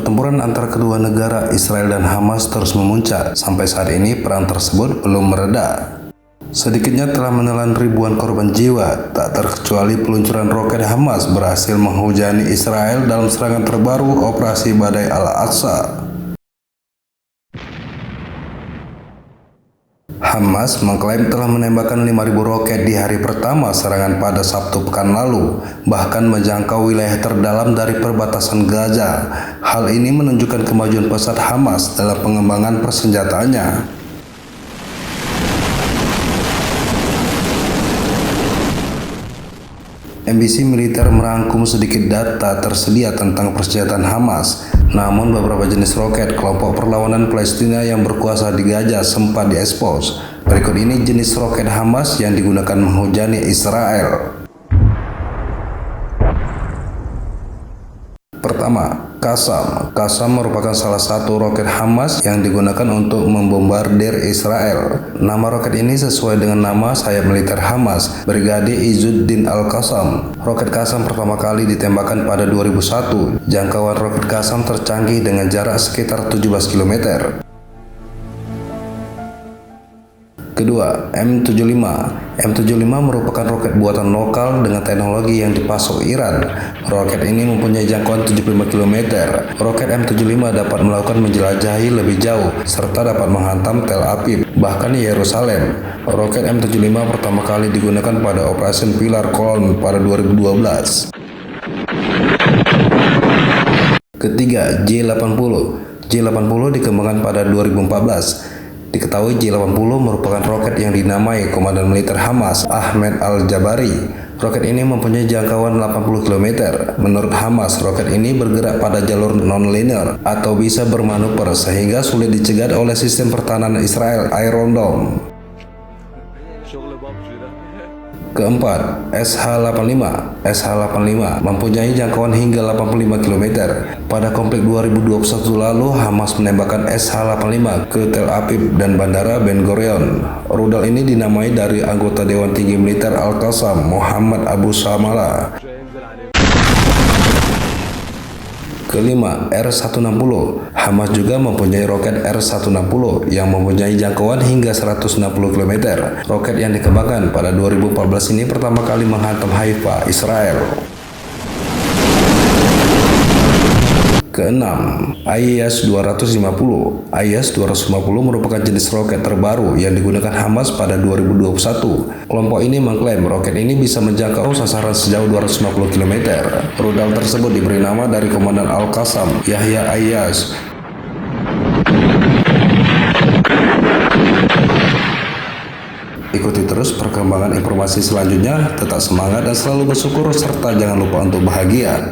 Pertempuran antara kedua negara Israel dan Hamas terus memuncak. Sampai saat ini perang tersebut belum mereda. Sedikitnya telah menelan ribuan korban jiwa, tak terkecuali peluncuran roket Hamas berhasil menghujani Israel dalam serangan terbaru Operasi Badai Al-Aqsa. Hamas mengklaim telah menembakkan 5.000 roket di hari pertama serangan pada Sabtu pekan lalu, bahkan menjangkau wilayah terdalam dari perbatasan Gaza. Hal ini menunjukkan kemajuan pesat Hamas dalam pengembangan persenjataannya. NBC Militer merangkum sedikit data tersedia tentang persenjataan Hamas. Namun beberapa jenis roket kelompok perlawanan Palestina yang berkuasa di Gaza sempat diekspos. Berikut ini jenis roket Hamas yang digunakan menghujani Israel. Pertama, Qassam. Qassam merupakan salah satu roket Hamas yang digunakan untuk membombardir Israel. Nama roket ini sesuai dengan nama sayap militer Hamas, Brigade Izzuddin Al-Qassam. Roket Qassam pertama kali ditembakkan pada 2001. Jangkauan roket Qassam tercanggih dengan jarak sekitar 17 km. Kedua, M75. M75 merupakan roket buatan lokal dengan teknologi yang dipasok Iran. Roket ini mempunyai jangkauan 75 km. Roket M75 dapat melakukan menjelajahi lebih jauh, serta dapat menghantam Tel Aviv, bahkan Yerusalem. Roket M75 pertama kali digunakan pada Operation Pilar Kolon pada 2012. Ketiga, J-80. J-80 dikembangkan pada 2014. Diketahui J-80 merupakan roket yang dinamai Komandan Militer Hamas, Ahmed Al-Jabari. Roket ini mempunyai jangkauan 80 km. Menurut Hamas, roket ini bergerak pada jalur non-linear atau bisa bermanuver sehingga sulit dicegat oleh sistem pertahanan Israel Iron Dome. Keempat, SH-85. SH-85 mempunyai jangkauan hingga 85 km. Pada konflik 2021 lalu, Hamas menembakkan SH-85 ke Tel Aviv dan Bandara Ben Gurion. Rudal ini dinamai dari anggota Dewan Tinggi Militer Al-Qassam, Muhammad Abu Shamala. Kelima, R-160. Hamas juga mempunyai roket R-160 yang mempunyai jangkauan hingga 160 km. Roket yang dikembangkan pada 2014 ini pertama kali menghantam Haifa, Israel. Keenam, IS-250. IS-250 merupakan jenis roket terbaru yang digunakan Hamas pada 2021. Kelompok ini mengklaim roket ini bisa menjangkau sasaran sejauh 250 km. Rudal tersebut diberi nama dari Komandan Al-Qassam, Yahya Ayyaz. Ikuti terus perkembangan informasi selanjutnya, tetap semangat dan selalu bersyukur, serta jangan lupa untuk bahagia.